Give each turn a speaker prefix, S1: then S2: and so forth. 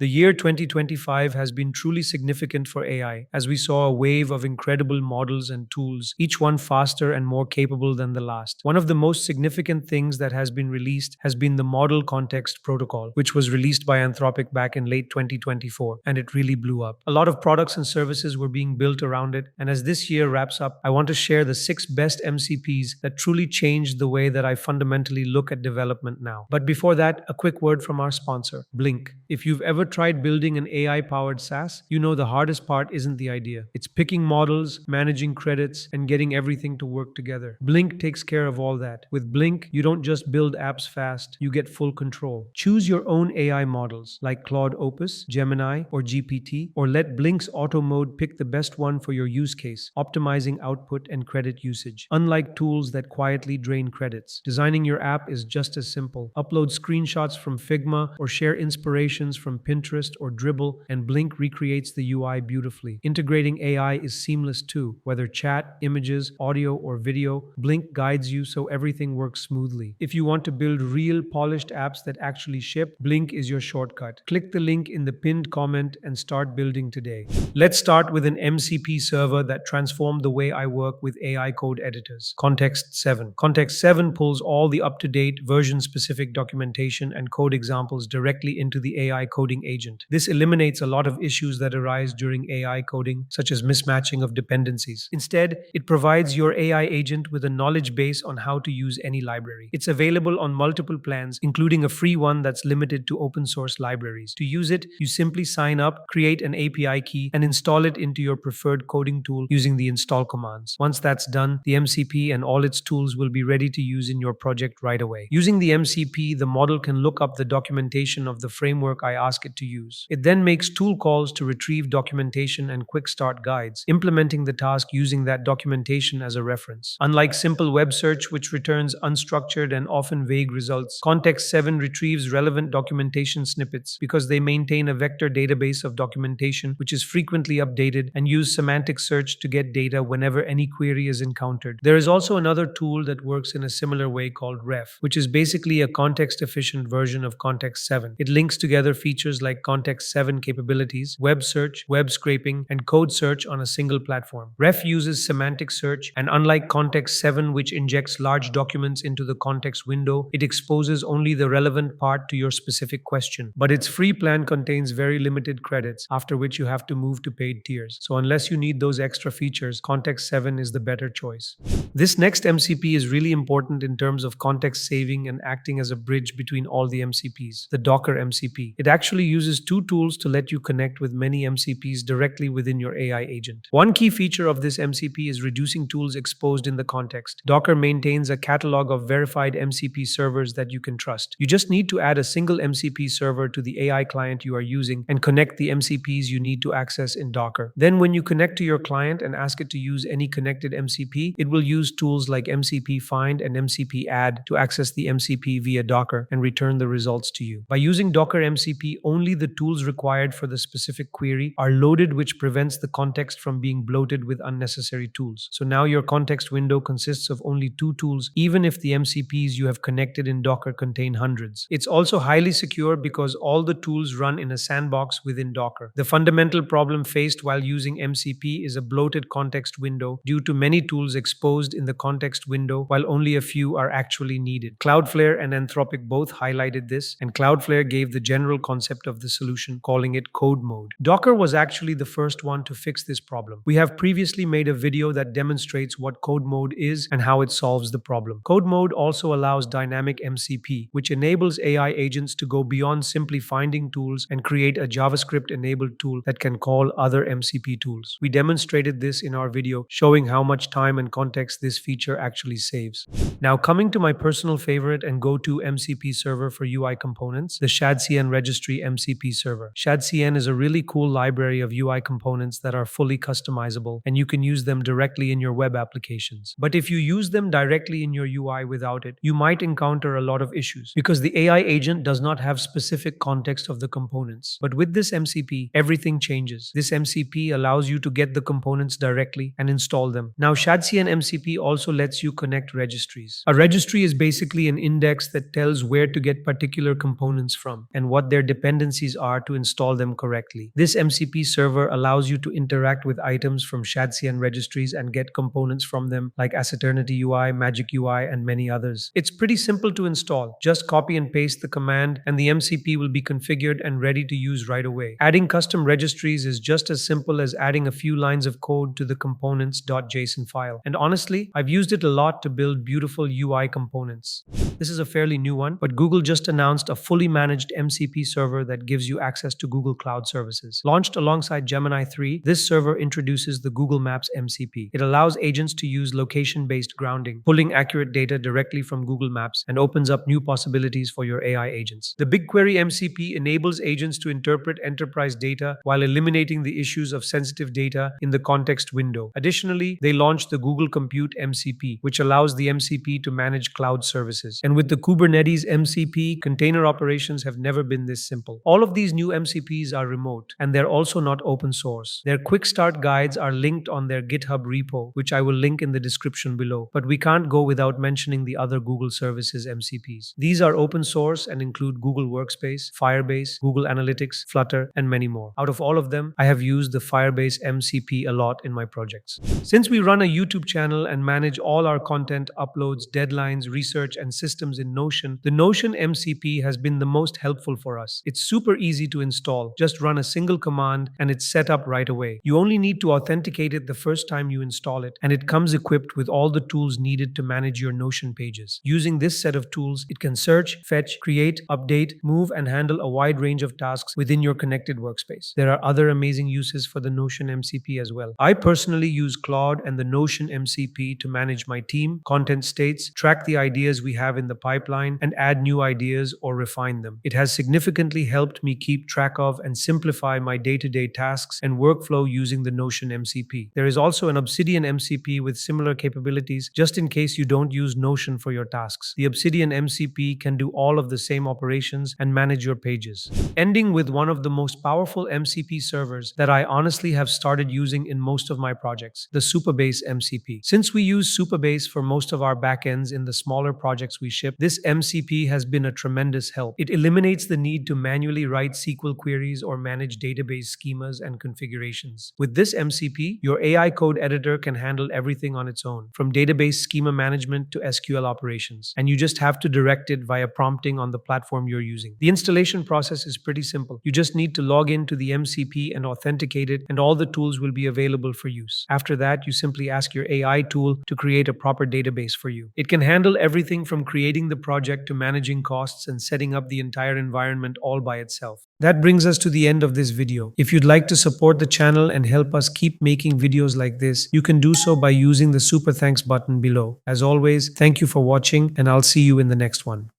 S1: The year 2025 has been truly significant for AI, as we saw a wave of incredible models and tools, each one faster and more capable than the last. One of the most significant things that has been released has been the Model Context Protocol, which was released by Anthropic back in late 2024, and it really blew up. A lot of products and services were being built around it, and as this year wraps up, I want to share the 6 best MCPs that truly changed the way that I fundamentally look at development now. But before that, a quick word from our sponsor, Blink. If you've ever tried building an AI-powered SaaS, you know the hardest part isn't the idea. It's picking models, managing credits, and getting everything to work together. Blink takes care of all that. With Blink, you don't just build apps fast, you get full control. Choose your own AI models like Claude Opus, Gemini, or GPT, or let Blink's auto mode pick the best one for your use case, optimizing output and credit usage. Unlike tools that quietly drain credits, designing your app is just as simple. Upload screenshots from Figma or share inspirations from Pinterest or Dribble, and Blink recreates the UI beautifully. Integrating AI is seamless too. Whether chat, images, audio, or video, Blink guides you so everything works smoothly. If you want to build real polished apps that actually ship, Blink is your shortcut. Click the link in the pinned comment and start building today. Let's start with an MCP server that transformed the way I work with AI code editors. Context 7. Context 7 pulls all the up-to-date, version-specific documentation and code examples directly into the AI coding agent. This eliminates a lot of issues that arise during AI coding, such as mismatching of dependencies. Instead, it provides your AI agent with a knowledge base on how to use any library. It's available on multiple plans, including a free one that's limited to open source libraries. To use it, you simply sign up, create an API key, and install it into your preferred coding tool using the install commands. Once that's done, the MCP and all its tools will be ready to use in your project right away. Using the MCP, the model can look up the documentation of the framework I ask it to use. It then makes tool calls to retrieve documentation and quick start guides, implementing the task using that documentation as a reference. Unlike simple web search, which returns unstructured and often vague results, Context 7 retrieves relevant documentation snippets because they maintain a vector database of documentation which is frequently updated, and use semantic search to get data whenever any query is encountered. There is also another tool that works in a similar way called Ref, which is basically a context-efficient version of Context 7. It links together features like Context 7 capabilities, web search, web scraping, and code search on a single platform. Ref uses semantic search, and unlike Context 7, which injects large documents into the context window, it exposes only the relevant part to your specific question. But its free plan contains very limited credits, after which you have to move to paid tiers. So unless you need those extra features, Context 7 is the better choice. This next MCP is really important in terms of context saving and acting as a bridge between all the MCPs, the Docker MCP. It actually uses 2 tools to let you connect with many MCPs directly within your AI agent. One key feature of this MCP is reducing tools exposed in the context. Docker maintains a catalog of verified MCP servers that you can trust. You just need to add a single MCP server to the AI client you are using and connect the MCPs you need to access in Docker. Then when you connect to your client and ask it to use any connected MCP, it will use tools like MCP find and MCP add to access the MCP via Docker and return the results to you. By using Docker MCP, only the tools required for the specific query are loaded, which prevents the context from being bloated with unnecessary tools. So now your context window consists of only 2 tools, even if the MCPs you have connected in Docker contain hundreds. It's also highly secure because all the tools run in a sandbox within Docker. The fundamental problem faced while using MCP is a bloated context window due to many tools exposed in the context window while only a few are actually needed. Cloudflare and Anthropic both highlighted this, and Cloudflare gave the general concept of the solution, calling it code mode. Docker was actually the first one to fix this problem. We have previously made a video that demonstrates what code mode is and how it solves the problem. Code mode also allows dynamic MCP, which enables AI agents to go beyond simply finding tools and create a JavaScript-enabled tool that can call other MCP tools. We demonstrated this in our video, showing how much time and context this feature actually saves. Now coming to my personal favorite and go-to MCP server for UI components, the Shadcn registry MCP server. Shadcn is a really cool library of UI components that are fully customizable, and you can use them directly in your web applications. But if you use them directly in your UI without it, you might encounter a lot of issues because the AI agent does not have specific context of the components. But with this MCP, everything changes. This MCP allows you to get the components directly and install them. Now, Shadcn MCP also lets you connect registries. A registry is basically an index that tells where to get particular components from and what their dependency dependencies are to install them correctly. This MCP server allows you to interact with items from Shadcn registries and get components from them like Aceternity UI, Magic UI, and many others. It's pretty simple to install. Just copy and paste the command and the MCP will be configured and ready to use right away. Adding custom registries is just as simple as adding a few lines of code to the components.json file. And honestly, I've used it a lot to build beautiful UI components. This is a fairly new one, but Google just announced a fully managed MCP server that gives you access to Google Cloud services. Launched alongside Gemini 3, this server introduces the Google Maps MCP. It allows agents to use location-based grounding, pulling accurate data directly from Google Maps, and opens up new possibilities for your AI agents. The BigQuery MCP enables agents to interpret enterprise data while eliminating the issues of sensitive data in the context window. Additionally, they launched the Google Compute MCP, which allows the MCP to manage cloud services. And with the Kubernetes MCP, container operations have never been this simple. All of these new MCPs are remote, and they're also not open source. Their quick start guides are linked on their GitHub repo, which I will link in the description below. But we can't go without mentioning the other Google Services MCPs. These are open source and include Google Workspace, Firebase, Google Analytics, Flutter, and many more. Out of all of them, I have used the Firebase MCP a lot in my projects. Since we run a YouTube channel and manage all our content, uploads, deadlines, research, and systems in Notion, the Notion MCP has been the most helpful for us. It's super easy to install. Just run a single command and it's set up right away. You only need to authenticate it the first time you install it, and it comes equipped with all the tools needed to manage your Notion pages. Using this set of tools, it can search, fetch, create, update, move, and handle a wide range of tasks within your connected workspace. There are other amazing uses for the Notion MCP as well. I personally use Claude and the Notion MCP to manage my team, content states, track the ideas we have in the pipeline, and add new ideas or refine them. It has significantly helped me keep track of and simplify my day-to-day tasks and workflow using the Notion MCP. There is also an Obsidian MCP with similar capabilities, just in case you don't use Notion for your tasks. The Obsidian MCP can do all of the same operations and manage your pages. Ending with one of the most powerful MCP servers that I honestly have started using in most of my projects, the Supabase MCP. Since we use Supabase for most of our backends in the smaller projects we ship, this MCP has been a tremendous help. It eliminates the need to manually write SQL queries or manage database schemas and configurations. With this MCP, your AI code editor can handle everything on its own, from database schema management to SQL operations, and you just have to direct it via prompting on the platform you're using. The installation process is pretty simple. You just need to log into the MCP and authenticate it, and all the tools will be available for use. After that, you simply ask your AI tool to create a proper database for you. It can handle everything from creating the project to managing costs and setting up the entire environment all by itself. That brings us to the end of this video. If you'd like to support the channel and help us keep making videos like this, you can do so by using the super thanks button below. As always, thank you for watching, and I'll see you in the next one.